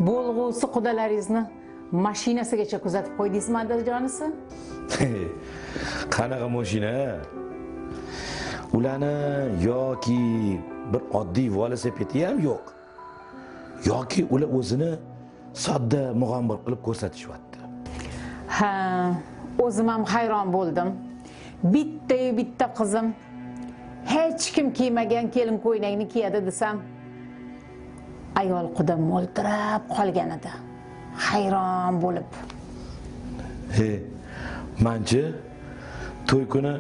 Bo'lg'usi qudalaringizni mashinasigacha kuzatib qo'ydingizmi, Adiljonisi? Qanaqa mashina? Ularni yoki bir oddiy velosipedi ham yo'q. Yoki ular o'zini sodda mug'ombir qilib ko'rsatishyapti. Ha, o'zim ham hayron bo'ldim. Bitta qizim hech kim kiymagan kelin ko'ylakni kiyadi desam, ayol quda mo'ltirab qolgan edi. Hayron bo'lib. Manchi to'y kuni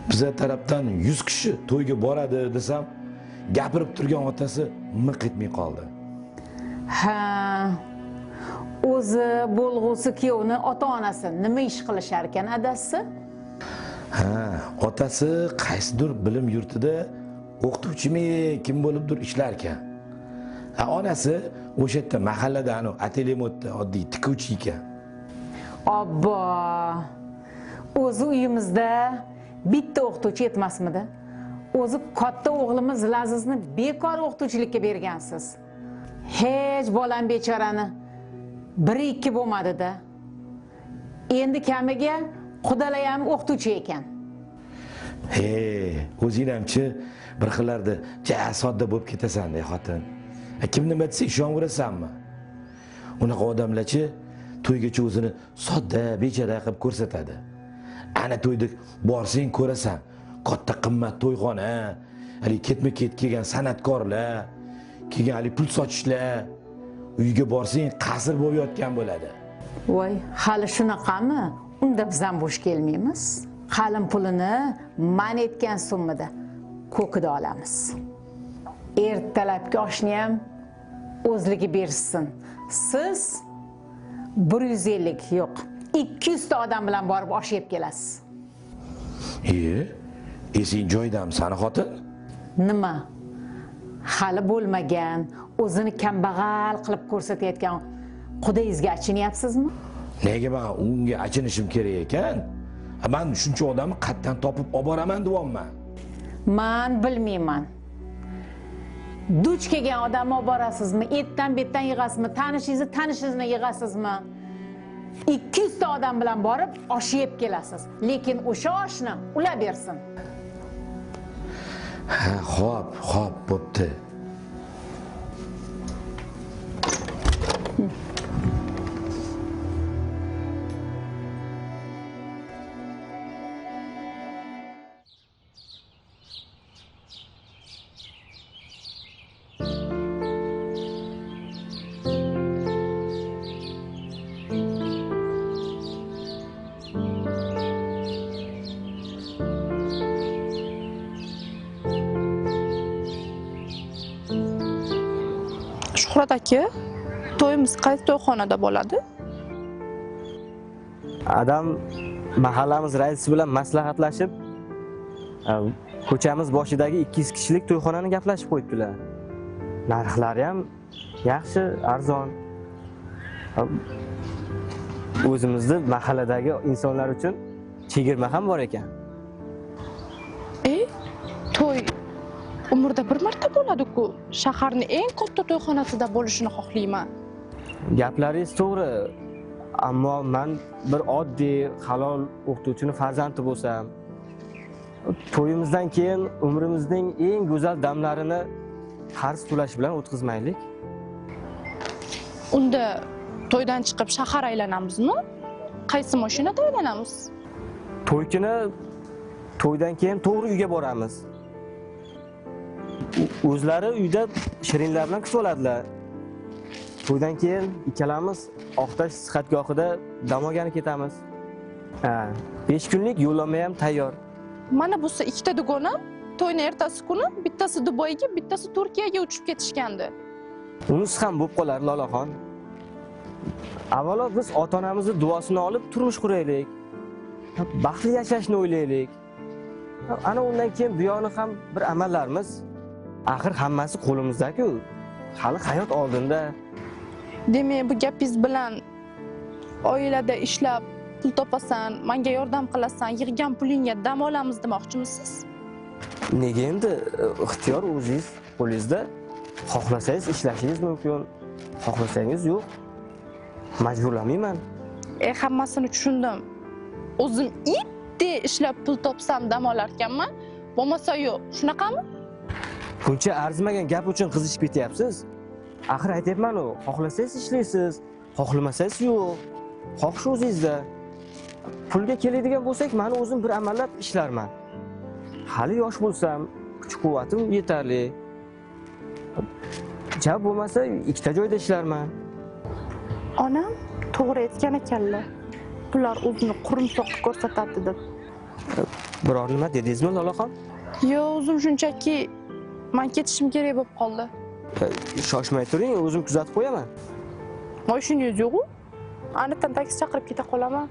biza tarafdan 100 kishi to'yga boradi desam, gapirib turgan otasi miq etmay qoldi. Ha, o'zi bo'lg'usi kuyovni ota-onasi nima ish qilishar ekan, adasi? Ha, otasi qaysidir bilim yurtida o'qituvchimi, kim bo'libdir ishlar ekan. Ha, onasi o'sha yerda mahallada atelemotda oddiy tikuvchi ekan. Obbo. O'zi uyimizda bitta o'qituvchi yetmasmidi? O'zi katta o'g'limiz Lazizni bekor o'qituvchilikka bergansiz. Hech bolam bechorani 1-2 bo'lmadi-da. Endi kamiga qudalay ham o'qituvchi ekan. O'zing hamchi bir xillarda ja sodda bo'lib ketasan, xotin. Kim nima desa ishonverasanmi? Unaqa odamlarchi to'ygacha o'zini sodda, bechara qilib ko'rsatadi. Ana to'yda borsang ko'rasan, katta qimmat to'yxona, hali ketma-ket kelgan san'atkorlar, kelgan hali pul sochishlar, uyga borsang qasr bo'lib yotgan bo'ladi. Voy, hali shunaqami? Unda biz ham bo'sh kelmaymiz. Qalin pulini man etgan summada ko'kida olamiz. Ertalabki oshni ham o'zligi bersin. Siz 150 yo'q, 200 ta odam bilan borib osh yeb kelasiz. Esing joydami sani xotin? Nima? Hali bo'lmagan, o'zini kambag'al qilib ko'rsatayotgan qudayizga achinyapsizmi? Nega men unga achinishim kerak ekan? Men shuncha odamni qatdan topib olib boraman deyapman. Men bilmayman. Duch kelgan odamni olib borasizmi? Etdan betdan yig'asizmi? Tanishingizni yig'asizmi? 200 ta odam bilan borib osh yeb kelasiz. Lekin o'sha oshni ular bersin. Ha, xo'p, bo'pti. Shuhrat aka, to'yimiz qaysi to'yxonada bo'ladi? Adam mahallamiz raisi bilan maslahatlashib, ko'chamiz boshidagi 200 kishilik to'yxonani gaplashib qo'yibdilar. Narxlari ham yaxshi, arzon. O'zimizning mahalladagi insonlar uchun chegirma ham bor ekan. To'y umrda bir marta bo'ladi-ku. Shaharning eng katta to'yxonasida bo'lishini xohlayman. Gaplaringiz to'g'ri, ammo men bir oddiy halol o'qituvchining farzandi bo'lsam, to'yimizdan keyin umrimizning eng go'zal damlarini qarz to'lash bilan o'tkazmaylik. Unda to'ydan chiqib shahar aylanamizmi? Qaysi mashinada aylanamiz? To'y kuni to'ydan keyin to'g'ri uyga boramiz. O'zlari uyda shirinlar bilan kutib oladilar. To'ydan keyin ikkalamiz Oqtash sihatgohida dam olgani ketamiz. 5 kunlik yo'llanma ham tayyor. Mana bo'lsa ikkita dugonam to'yning ertasi kuni bittasi Dubayga, bittasi Turkiyaga uchib ketishgandi. Unisi ham bo'lib qolar Lolaxon. Avvalo biz ota-onamizning duosini olib turmush quraylik. Baxtli yashashni o'ylaylik. Ana undan keyin bu yo'ni ham bir amallarimiz. Axir hammasi qo'limizda-ku. Hali hayot oldinda. Demak, bu gapingiz bilan oilada ishlab pul topasan, menga yordam qilasan, yig'gan pulingga dam olamiz demoqchimisiz? Nega endi ixtiyor o'zingiz qo'lingizda. Xohlasangiz ishlashingiz mumkin. xohlasangiz yo'q. Majburlamayman. Hammasini tushundim. O'zim itdek ishlab pul topsam dam olar ekanman. Bo'lmasa yo'q. Shunaqami? Buncha arzimagan gap uchun qizishib ketyapsiz. Axir aytyapman-ku, xohlasangiz ishlaysiz, xohlamasangiz yo'q. Xohish o'zingizda. Pulga keladigan bo'lsak, meni o'zim bir amallab ishlarman. Hali yosh bo'lsam, kuch-quvvatim yetarli. Jab bo'lmasa, ikkita joyda ishlarman. Onam to'g'ri aytgan ekanlar. Bular o'zini qurumsoq ko'rsatadi deb. Biror nima dedingizmi, Lolaxon? Yo'q, o'zim shunchaki men ketishim kerak bo'lib qoldi. Shoshmay turing, o'zim kuzatib qo'yaman. Mashinangiz yo'q-ku? Aniqdan taksi chaqirib keta qolaman.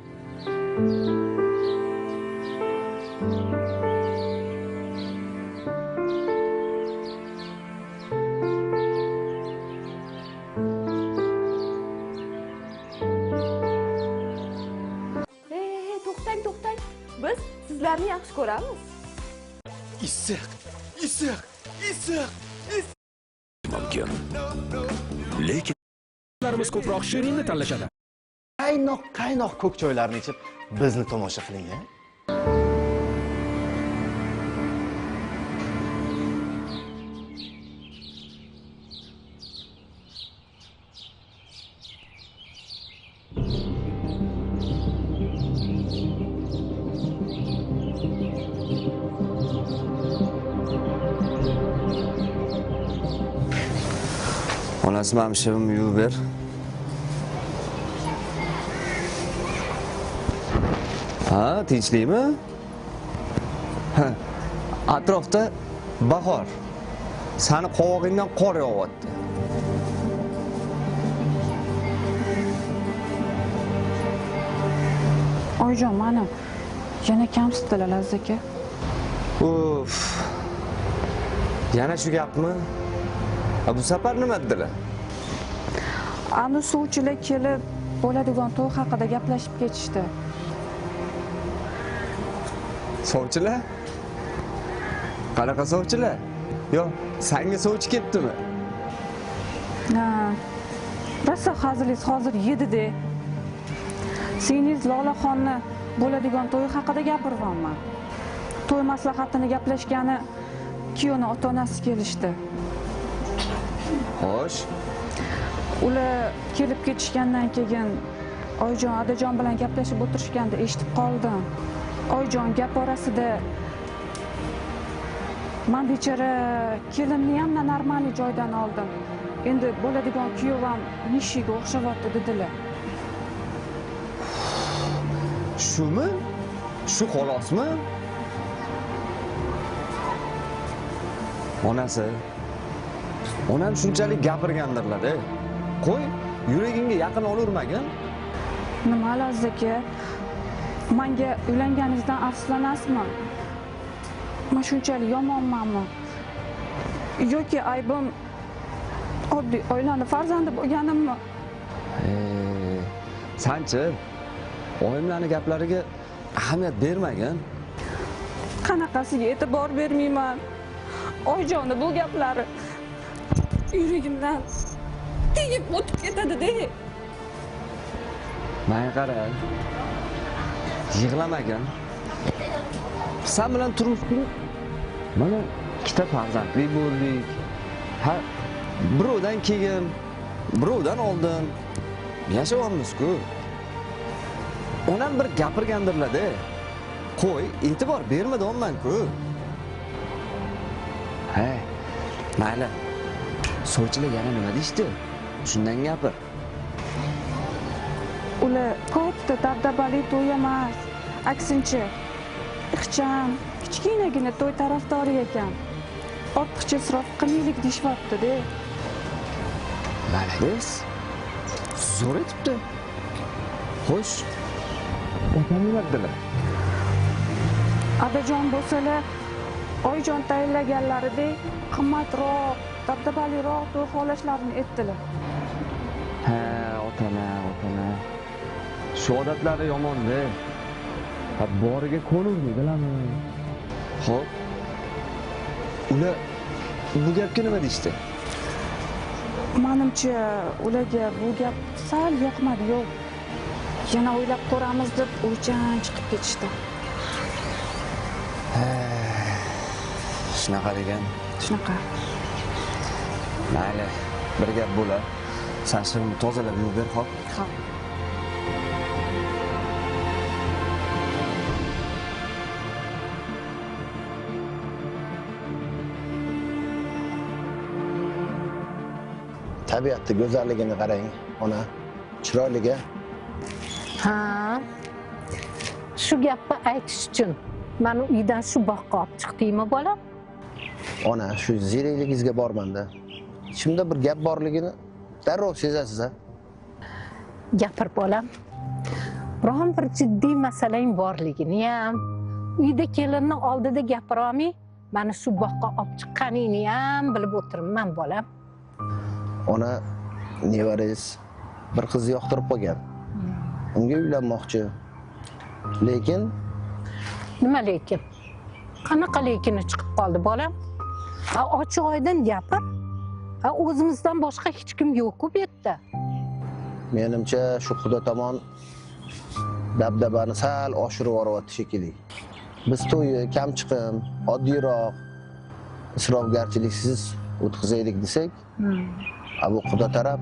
To'xtang. Biz sizlarni yaxshi ko'ramiz. Issiq. Mumkin. Lekin ularimiz ko'proq shirinni tanlashadi. Qaynoq ko'k choylarni ichib bizni tomosha qiling, ha? Onasi mamshivim yuvib ber. Ha, tinchlikmi? Atrofda bahor. Sani qovog'ingdan qor yog'yapti. Oyijon, mana yana kamsitdilar Laziz aka. Uf. Yana shu gapmi? Bu safar nima dedilar? Ani suvchilar kelib bo'ladigan to'y haqida gaplashib ketishdi. Sovchilar? Qanaqa sovchilar? Yo, senga sovchi ketdimi? Ha. Rosa haziliz hozir yedi-de. Singlingiz Lolaxonni bo'ladigan to'y haqida gapiryapman. To'y maslahatini gaplashgani kuyovni ota-onasi kelishdi. Xo'sh. Ular kelib ketishgandan keyin Oyjon Adajon bilan gaplashib o'tirishganda eshitib qoldim. Oyjon gap orasida men bechora kelinni ham normal joydan oldim. Endi bo'ladigan kuyovam nishiga o'xshayapti dedilar. Shumi? Shu xolosmi? Onam shunchalik gapirgandirlar-da. Qo'y, yuragingga yaqin olurmagin. Nima Laziz aka? Menga uylanganingizdan afsuslanasizmi? Men shunchalik yomonmanmi? Yoki aybim oddiy oilani farzandi bo'lganimmi? Sanchi oyimlarning gaplariga ahamiyat bermagin. Qanaqasiga e'tibor bermayman. Oyjonni bu gaplari yuragimdan tegib o'tib ketadi-de. Menga qara. Yig'lamagin. Sen bilan turmush qurib, mana ikkita farzandli bo'ldik. Ha, birovdan keyin, birovdan oldin yashayapmiz-ku. Onam bir gapirgandirlar-da. Qo'y, e'tibor bermadimman-ku. Hey, mayli. Sovchilar yana nima deydi? Shundan gapir. Ular katta dabdabali to'y emas, aksincha ixcham, kichkinagina to'y tarafdori ekan. Ortiqcha isrof qilmaylik deyapti-da. Malades. Zo'r etibdi. Xo'sh. Otam nima dedilar? Adajon bo'lsalar, Oyjon tayinlaganlaridek qimmatroq, dabdabaliroq to'y xohlashlarini aytdilar. Ha, otana. Shu odatlari yomon-da. Boriga ko'nurmaydilarmi? Xo'p. Ular bu gapga nima deydi? Menimcha ularga bu gap sal yoqmadi, yo'q. Yana o'ylab ko'ramiz deb o'ychan chiqib ketishdi. Shunaqa degan. Shunaqa. Mayli, bir gap bo'lar. Sen shirinni tozalab yuvib ber, xo'p? Xo'p. Tabiatni go'zalligini qarang, ona. Chiroyliga. Ha. Shu gapni aytish uchun meni uydan shu boqqa olib chiqdingmi, bolam? Ona, shu zerikligingizga bormanda. Ichimda bir gap borligini darrov sezasiz-a? Gapir, bolam. Biron bir jiddiy masalang borligini ham, uyda kelinni oldida gapira olmay, meni shu boqqa olib chiqqaningni ham bilib o'tiribman, bolam. Ona, nevarangiz bir qizni yoqtirib qo'ygan. Unga uylanmoqchi. Lekin Nima lekin? Qanaqa lekini chiqib qoldi, bolam? Ha, ochiq oydin gapir. Ha, o'zimizdan boshqa hech kim yo'q-ku bu yerda. menimcha shu Xudo tomon dabdabani sal oshirib yuboryapti shekilli. Biz to'yi kamchiqim, oddiyroq, isrofgarchiliksiz o'tkazaylik desak, bu Xudo taraf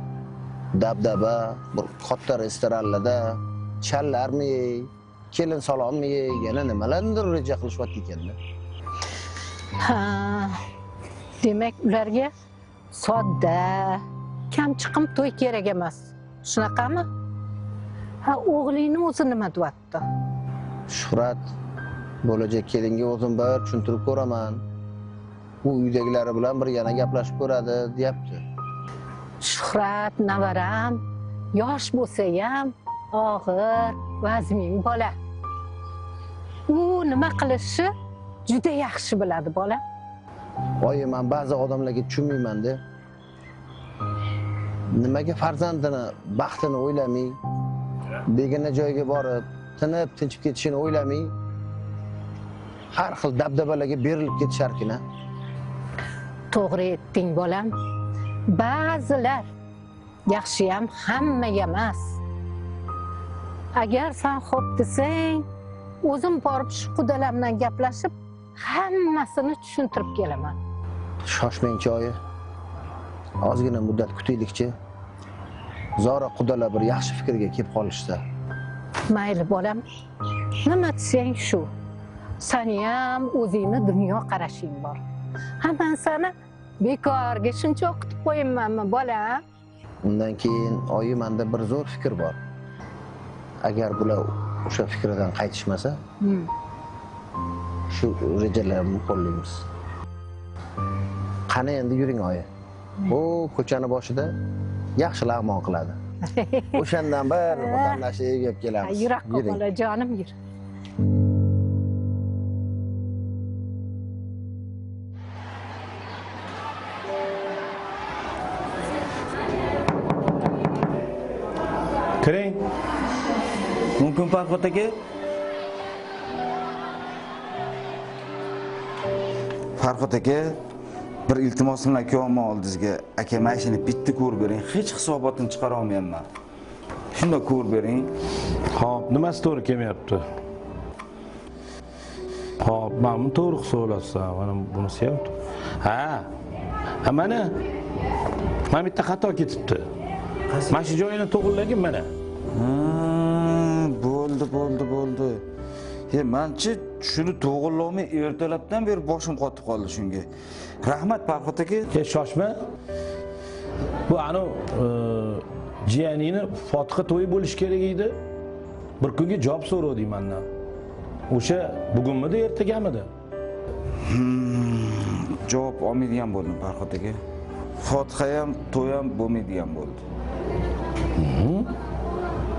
dabdaba, bir katta restoranlarda challarmi yey, kelin salommi yey, yana nimalarnidir reja qilishyapti ekanda. Ha. Demak, ularga sodda, kamchiqim to'y kerak emas. Shunaqami? Ha, o'g'lingni o'zi nima deyapti? Shuhrat bo'lajak kelinga o'zim bir tushuntirib ko'raman. U uydagilari bilan bir yana gaplashib ko'radi, deyapti. Shuhrat navaram, yosh bo'lsa ham og'ir, vazmin bola. U nima qilishi juda yaxshi biladi, bola. Oyi, men ba'zi odamlarga tushunmayman-da. Nimaga farzandini, baxtini o'ylamay, begona joyga borib, tinib, tinchib ketishini o'ylamay, har xil dabdabalarga berilib ketisharkan-a? To'g'ri aytding, bolam. Ba'zilar yaxshi ham hamma emas. Agar sen xo'p desang, o'zim borib shu qudalar bilan gaplashib, hammasini tushuntirib kelaman. Shoshmang-chi oyi. Ozgina muddat kutaylikchi. Zora qudalar bir yaxshi fikrga kelib qolishsa. Mayli, bolam. Nima desang shu. Seni ham o'zingni dunyo qarashing bor. Hamma seni bekorga shuncha o'qitib qo'ymaymanmi, bola? Undan keyin oyi, menda bir zo'r fikr bor. Agar bular o'sha fikrdan qaytishmasa, shu rejalarimni qo'llaymiz. Qani endi yuring oyi. Bu ko'chani boshida yaxshi lag'mon qiladi. O'shandan bir vatanlashib yeb kelamiz. Yurakqa bola, jonim, yur. Kiring. Mumkin Farhod aka? Farhod aka, bir iltimosim bilan kelyapman oldingizga. Aka, mashina bitta ko'rib bering. Hech hisobotini chiqara olmayapman. Shunda ko'rib bering. Xo'p, nimasi to'g'ri kelmayapti? Xo'p, men to'g'ri hisoblasam, mana bunisi ham. Ha. Mana. Mana bitta xato ketibdi. Mana shu joyini to'g'rilagin mana. Bo'ldi. Menchi shuni to'g'rilolmay ertalabdan beri boshim qotib qoldi shunga. Rahmat Farhod aka. Shoshma. Bu anu jiyaningni Fotiha to'yi bo'lish kerak edi. Bir kunga javob so'radim mendan. O'sha bugunmidi, ertagamidi? Javob olmaydigan bo'ldim Farhod aka. Fotiha ham, to'y ham bo'lmaydigan bo'ldi.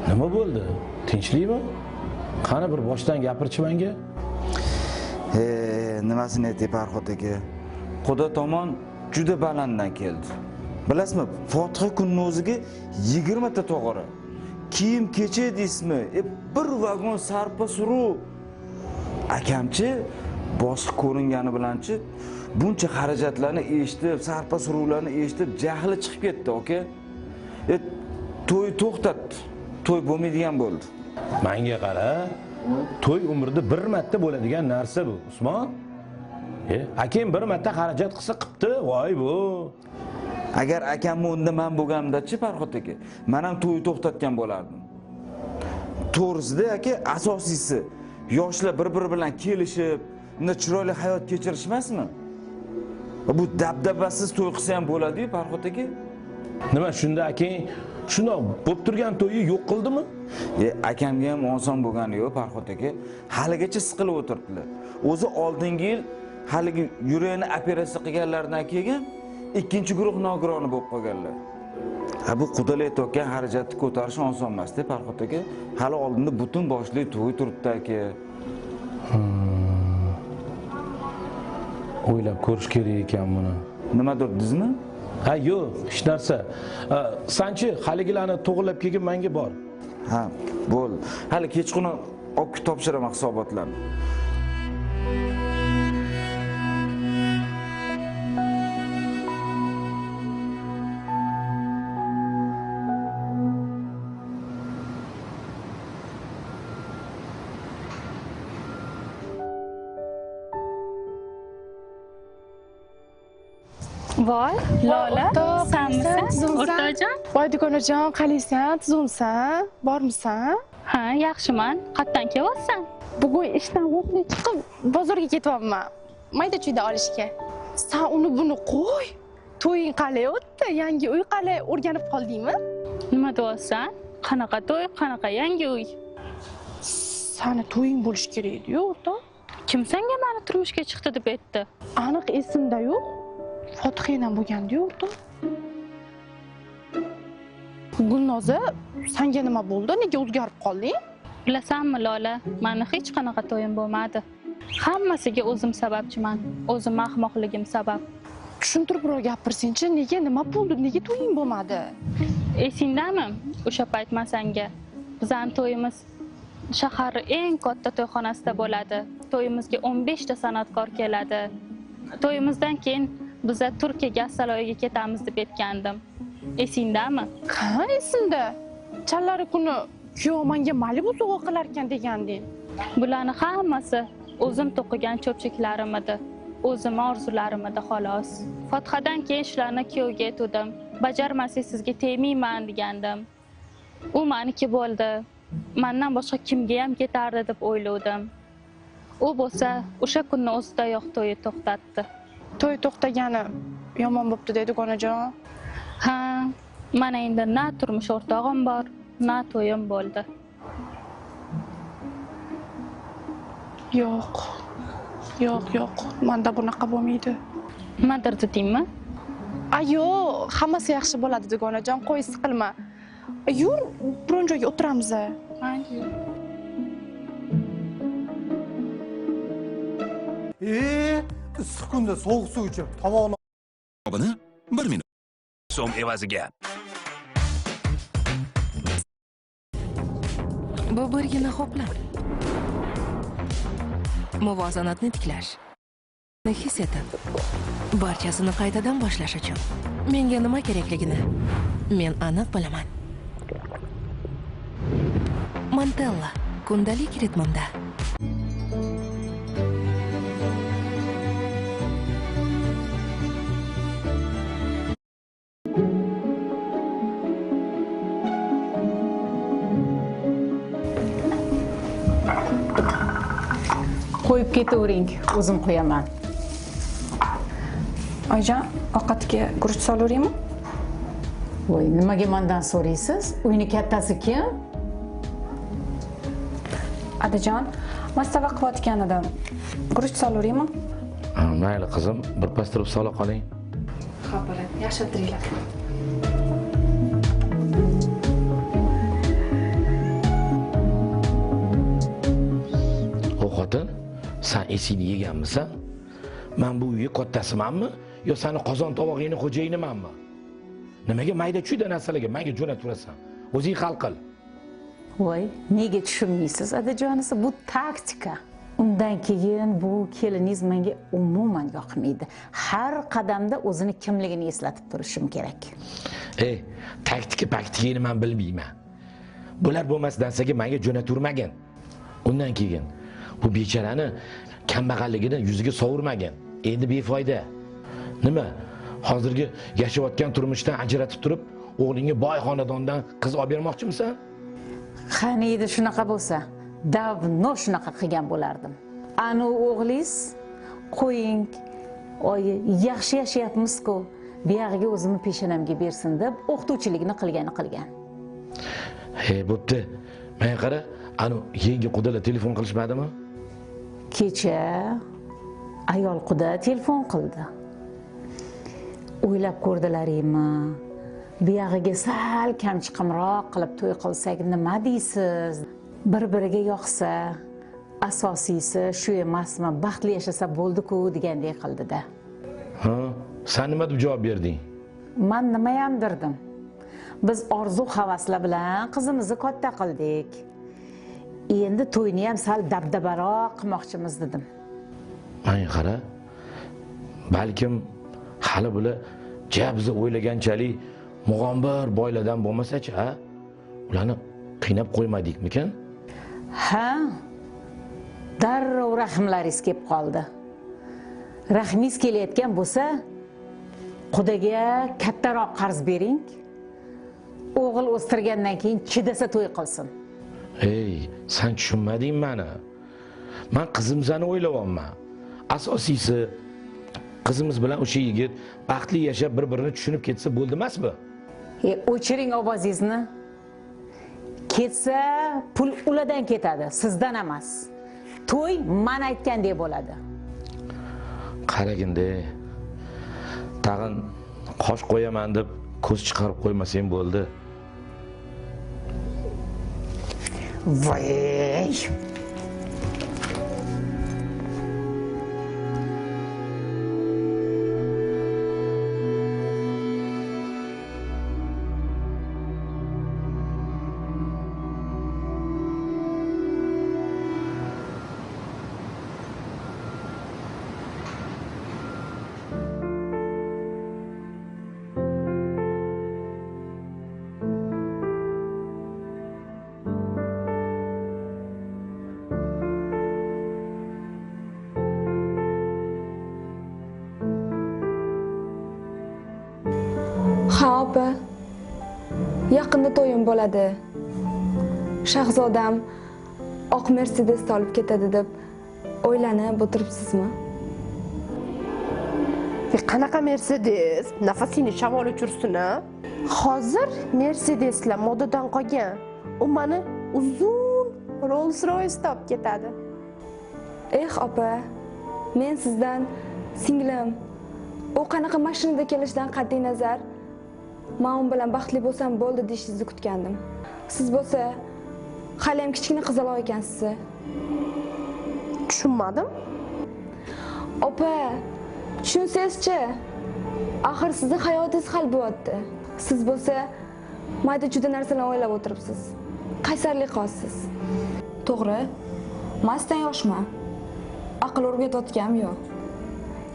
Nima bo'ldi? Tinchlikmi? Qani bir boshdan gapirchi menga. Nimasini aytay Farhod aka? Xudo tomon juda balanddan keldi. Bilasizmi, Fotiha kunning o'ziga 20 ta tog'ora. Kiyim kecha deysizmi? Bir vagon sarpa suruv. Akamchi boshqa ko'ringani bilanchi buncha xarajatlarni eshitib, sarpa suruvlarni eshitib jahli chiqib ketdi, aka. To'y to'xtat. To'y bo'lmaydigan bo'ldi. Menga qara, to'y umrda bir marta bo'ladigan narsa bu, Usmon. Akam bir marta xarajat qilsa qipti, voy bu. Agar akamni o'rnida men bo'lganimda-chi Farhod aka, men ham to'yni to'xtatgan bo'lardim. To'g'risida aka, asosiysi yoshlar bir-biri bilan kelishib, unda chiroyli hayot kechirish emasmi? Bu dabdabasiz to'y qilsa ham bo'ladi-ku Farhod aka. Nima shunda akang shundoq bo'lib turgan to'yni yo'q qildimi? Akamga ham oson bo'lgani yo'q Farhod aka. Haligacha siqilib o'tirdilar. O'zi oldingi yil haligi yurakni operatsiya qilganlardan keyin ikkinchi guruh nogironi bo'lib qolganlar. Bu qudalay tokkan xarajatni ko'tarish oson emas-da Farhod aka. Hali oldinda butun boshli to'y turibdi aka. O'ylab ko'rish kerak ekan buni. Nima durdingizmi? Ha, yo'q, hech narsa. Sanchi haligilarni to'g'rilab kelib menga bor. Ha, bo'ldi. Hali kechqurun olib topshiraman hisobotlarni. Voy, Lola, senmisan? O'rtajon? Voy, dugonajon, qalaysan? Tuzumsan? Bormisan? Ha, yaxshiman. Qayerdan kelyapsan? Bugun ishdan vaqtli chiqib, bozorga ketyapman. Mayda-chuyda olishga. Sen uni buni qo'y. To'ying qalay o'tdi? Yangi uy qalay o'rganib qoldingmi? Nima deyapsan? Qanaqa to'y, qanaqa yangi uy? Seni to'ying bo'lish kerak edi-yu, o'rtoq. Kim senga meni turmushga chiqdi deb aytdi? Aniq esimda yo'q. Fotihadan bo'lgandi-yu, o'rtoq. Gulnoza, senga nima bo'ldi? Nega o'zgarib qolding? Bilasanmi, Lola, meni hech qanaqa to'yim bo'lmadi. Hammasiga o'zim sababchiman. O'zim ahmoqligim sabab. Tushuntiribroq gapirsinchi, nega nima bo'ldi? Nega to'ying bo'lmadi? Esingdami? O'sha payt masanga bizning to'yimiz shaharning eng katta to'yxonasida bo'ladi. To'yimizga 15 ta san'atkor keladi. To'yimizdan keyin biz Turkiyaga saloyiga ketamiz deb aytgandim. Esingdami? Ha, esimda. Challari kuni kuyov menga Malibu sovg'a qilar ekan deganding. Bularning hammasi o'zim to'qigan cho'pchiklarim edi. O'zim orzularim edi xolos. Fotihadan keyin shularni kuyovga aytdim. Bajarmasangiz sizga tegmayman degandim. U meniki bo'ldi. Mendan boshqa kimga ham ketardi deb o'yladim. U bo'lsa o'sha kunning o'zidayoq to'yni to'xtatdi. To'y to'xtagani yomon bo'pti dedi onajon. Ha, mana endi na turmush o'rtog'im bor, na to'yim bo'ldi. Yo'q. Yo'q. Menda bunaqa bo'lmaydi. Nimadir dedingmi? Yo'q, hammasi yaxshi bo'ladi dedi onajon, qo'y siqilma. Yur, biron joyga o'tiramiz. Issiq kunda sovuq suv ichib, tomoqni Buni 1 minut so'm evaziga. Bu birgina ho'plam. Muvozanatni tiklash. His etib, barchasini qaytadan boshlash uchun menga nima kerakligini men aniq bilaman. Montella kundalik ritmida. Qo'yib ketavering, o'zim qo'yaman. Oyijon, ovqatga guruch solaveraymi? Voy, nimaga mendan so'raysiz? Uyni kattasi kim? Adajon, mastava qilayotgan edim. Guruch solaveraymi? Mayli qizim, birpas turib sola qoling. Xo'p, bo'ladi. Yaxshi o'tiringlar. Xotin, sen esingni yeganmisan? Men bu uyga kattasimanmi yo seni qozon tovog'ingni xo'jayinimanmi? Nimaga mayda-chuyda narsalarga menga jo'natirasan? O'zing hal qil. Voy, nega tushunmaysiz, adajonisi? Bu taktika. Undan keyin bu keliningiz menga umuman yoqmaydi. Har qadamda o'zini kimligini eslatib turishim kerak. Taktika men bilmayman. Bular bo'lmasdan senga menga jo'naturmagan. Undan keyin bu bechorani kambag'alligini yuziga sovurmagan. Endi befoyda. Nima? Hozirgi yashayotgan turmushdan ajratib turib, o'g'lingga boy xonadondan qiz olib bermoqchimisan? Qani edi shunaqa bo'lsa, davno shunaqa qilgan bo'lardim. Ani o'g'lingiz qo'ying, oyi yaxshi yashayapmiz-ku, buyog'iga o'zimni peshonamga bersin deb o'qituvchilikni qilgan. Bo'pti. Men qara, ani yengi qudalar telefon qilishmadimi? Kecha ayol quda telefon qildi. O'ylab ko'rdilaringmi? Buyog'iga sal kamchiqimroq qilib to'y qilsak nima deysiz? Bir-biriga yoqsa, asosiysi shu emasmi? Baxtli yashasa bo'ldi-ku degandek qildi-da. Ha, sen nima deb javob berding? Men nima ham derdim? Biz orzu havaslar bilan qizimizni katta qildik. Endi to'yni ham sal dabdabaroq qilmoqchimiz dedim. Mana qara. Balkim hali bular bizni o'ylaganchalik mug'ombir boylardan bo'lmasa-chi, ha? Ularni qiynab qo'ymadikmikan? Ha. Darrov rahmlaringiz kelib qoldi. Rahmingiz kelayotgan bo'lsa, Xudoga kattaroq qarz bering. O'g'il o'stirgandan keyin chidasa to'y qilsin. Sen tushunmading meni. Men qizimizni o'ylayapman. Asosiysi qizimiz bilan o'sha yigit baxtli yashab bir-birini tushunib ketsa bo'ldi emasmi? O'chiring ovozingizni. Ketsa pul ulardan ketadi, sizdan emas. To'y men aytgandek bo'ladi. Qaraginde. Tag'in qosh qo'yaman deb ko'z chiqarib qo'ymasang bo'ldi. Voy! Ha opa, yaqinda to'yim bo'ladi. Shahzodam oq Mercedesda olib ketadi deb o'ylanib o'tiribsizmi? Qanaqa Mercedes? Nafasingni shamol uchirsin-a? Hozir Mercedeslar modadan qolgan. U meni uzun Rolls-Royce olib ketadi. Opa, men sizdan singlim u qanaqa mashinada kelishidan qat'iy nazar men u bilan baxtli bo'lsam bo'ldi deyishingizni kutgandim. Siz bo'lsa hali ham kichkina qizaloq ekansiz. Tushunmadim. Opa, tushunsangiz-chi? Axir sizning hayotingiz hal bo'lyapti. Siz bo'lsa mayda juda narsalarni o'ylab o'tiribsiz. Qaysarlik qilasiz. To'g'ri, masdan yoshman. Aql o'rgatayotganim yo'q.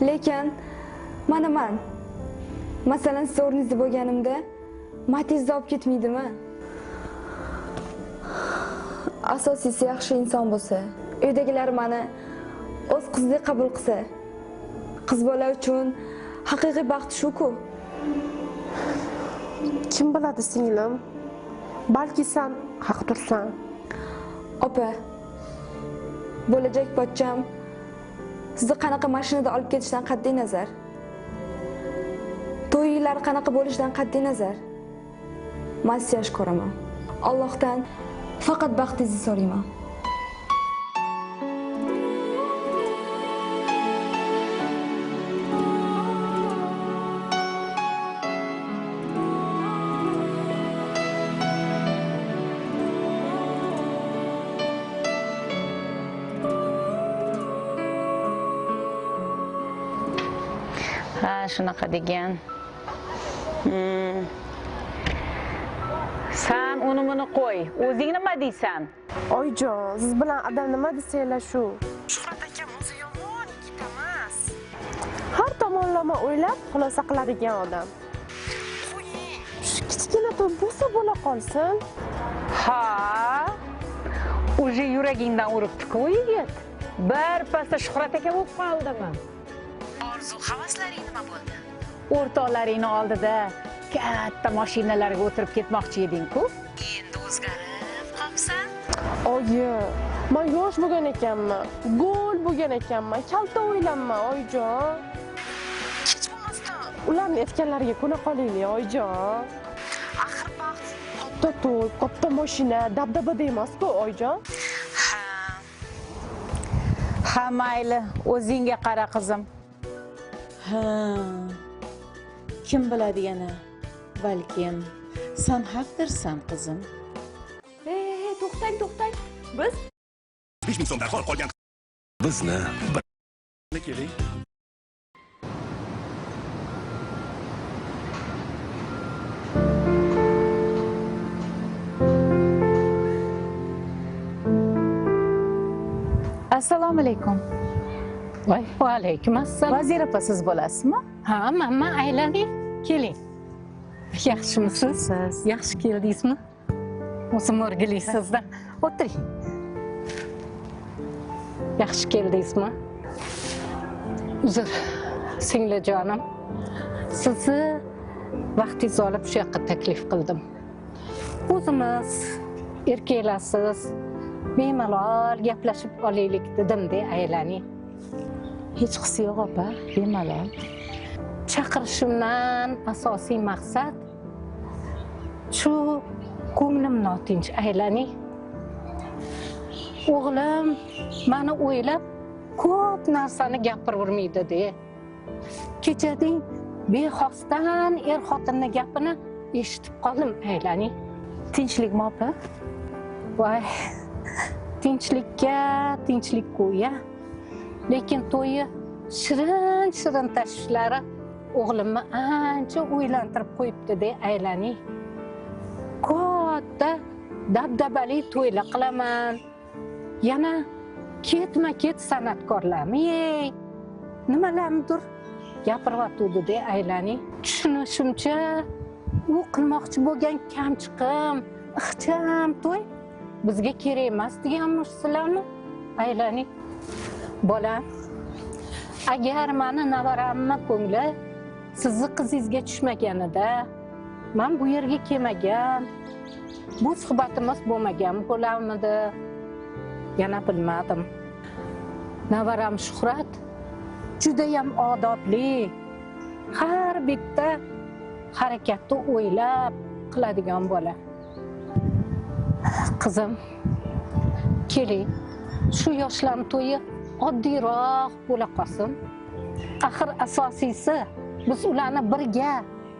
Lekin men masalan siz o'rningizda bo'lganimda Matizni olib ketmaydimi? Asosiysi yaxshi inson bo'lsa, uydagilar meni o'z qizdek qabul qilsa, qiz bola uchun haqiqiy baxt shu-ku. Kim biladi singlim? Balki sen haqdirsan. Opa, bo'lajak pochcham sizni qanaqa mashinada olib ketishdan qat'iy nazar, to'ylar qanaqa bo'lishidan qat'iy nazar men sizni yaxshi ko'raman. Allohdan faqat baxtingizni so'rayman. Ha, shunaqa degan. Sen uni qo'y. O'zing nima deysan? Oyjon, siz bilan adam nima desanglar shu. tomonlama o'ylab xulosa qiladigan odam. Shu kichkina to'y bo'lsa bo'la qolsin. Ha, уже yuragingdan uribdi-ku yigit. Bir pasda Shuhrat aka bo'lib qoldimi? Orzu havaslaring nima bo'ldi? O'rtoqlaringni oldida katta mashinalarga o'tirib ketmoqchi eding-ku. Endi o'zgarib qolibsan. Oyi, men yosh bo'lgan ekanman, go'l bo'lgan ekanman, kalta o'ylanma oyijon. Hech bo'lmasdan ularning aytganlariga ko'na qolaylik oyijon. Axir baxt katta to'y, katta mashina, dabdabada emas-ku oyijon. Ha, mayli, o'zingga qara qizim. Ha. Kim biladi yana? Balkim sen haqdirsan qizim. To'xtang. Biz 5000 so'm darhol qolgan bizni keling. Assalomu alaykum. Va alaykum assalom. Vazira opa siz bo'lasizmi? Ha, men aylaning. Keling. Yaxshimisiz? Yaxshi keldingizmi? O'zim o'rgilaysizda. O'tiring. Yaxshi keldingizmi? Uzr, singiljonim. Sizni vaqtingizni olib shu yoqqa taklif qildim. O'zimiz erkaklarsiz bemalol gaplashib olaylik dedim-da, aylaning. Hech qisi yo'q opa, bemalol. Chaqirishimdan asosiy maqsad shu ko'nglim notinch, aylaning. O'g'lim meni o'ylab ko'p narsani gapiravermaydi-da. Kechading bexosdan xotinning gapini eshitib qoldim, aylaning. Tinchlikmi opa? Voy, tinchlik qo'ya. Lekin to'yi shirin tashvishlari o'g'limni ancha o'ylantirib qo'yibdi-da, aylaning. Katta dabdabali to'ylar qilaman. Yana ketma-ket san'atkorlarmi, nimalarnidir gapiryotdi-da, aylaning. Tushunishimcha, u qilmoqchi bo'lgan kamchiqim, ixcham to'y bizga kerak emas deganmisizlarmi, aylaning. Bolam, agar meni navaramni ko'ngli sizni qizingizga tushmaganida, men bu yerga kelmagan, bu suhbatimiz bo'lmagan bo'larmidi? Yana bilmadim. Navaram Shuhrat juda ham odobli, har bitta harakatni o'ylab qiladigan bola. Qizim, keling, shu yoshlarning to'yi oddiyroq bo'la qolsin. Axir asosiysi biz ularni birga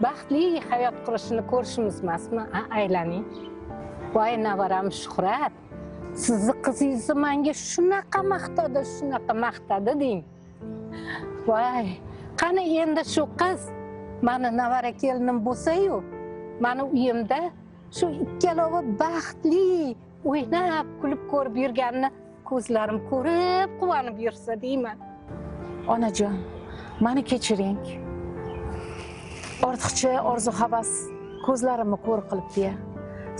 baxtli hayot qurishini ko'rishimiz emasmi, aylaning. Voy navaram Shuhrat, sizni qizingizni menga shunaqa maqtadi deng. Voy, qani endi shu qiz meni navara kelinim bo'lsa-yu, meni uyimda shu ikkalovi baxtli o'ynab kulib ko'rib yurganini ko'zlarim ko'rib quvonib yursa deyman. Onajon, meni kechiring. Ortiqcha orzu havas ko'zlarimni ko'r qilibdi-ya.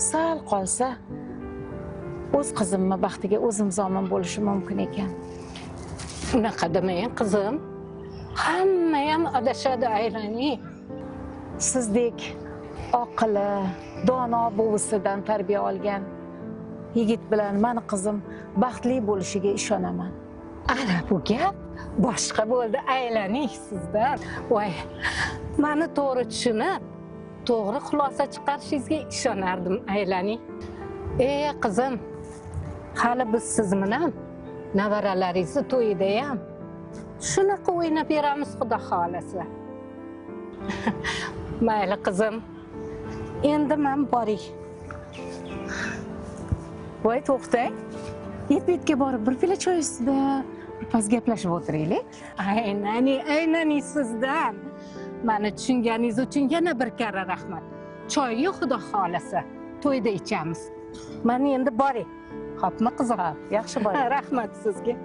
Sal qolsa o'z qizimni baxtiga o'zim zomin bo'lishi mumkin ekan. Unaqa demang qizim. Hamma ham adashadi, aylaning. Sizdek oqila, dono buvisidan tarbiya olgan yigit bilan meni qizim baxtli bo'lishiga ishonaman. Ana bu gap boshqa bo'ldi, aylaning sizdan. Voy, meni to'g'ri tushunib, to'g'ri xulosa chiqarishingizga ishonardim, aylaning. Qizim, hali biz siz bilan navaralaringizni to'yida ham shunaqa o'ynab beramiz, xudo xolasa. Mayli qizim, endi men boray. Voy, to'xtang. Yetga borib bir pila choy ustida birpas gaplashib o'tiraylik. Aynaning sizdan. Meni tushunganingiz uchun yana bir karra rahmat. Choyni xudo xolasa to'yda ichamiz. Men endi boray. Xo'pmi qizim? Yaxshi boring. Rahmat sizga.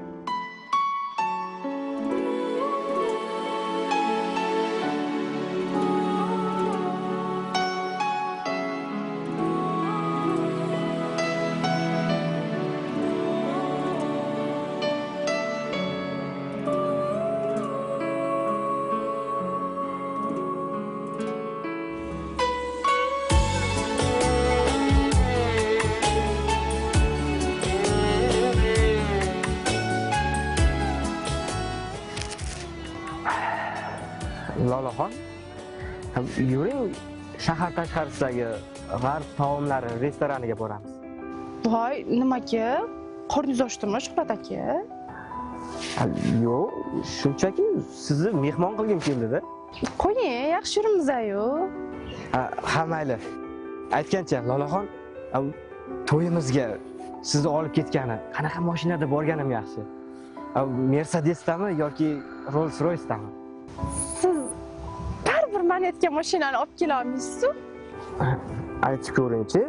lolaxon. Yuring, shahar tashqarisidagi g'arb taomlari restoraniga boramiz. Voy, nimaga? Qorningiz ochdimi, Shuhrat aka? Yo'q, shunchaki sizni mehmon qilgim keldi-da. Qo'ying, yaxshi yurimiz-ayu. Ha, mayli. Aytgancha, lolaxon, to'yimizga sizni olib ketgani, qanaqa mashinada borganim yaxshi? Mercedesdami yoki Rolls-Royce'dami? Siz baribir men aytgan mashinani olib kela olmaysiz-ku? Aytib ko'ring-chi,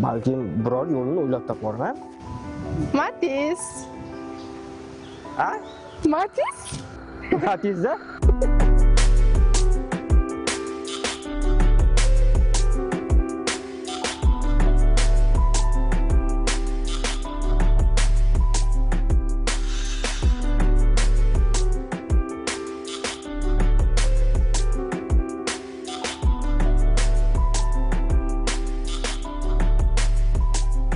balkim biror yo'lini o'ylab toporman. Matiz. Ha? Matiz? Matizda?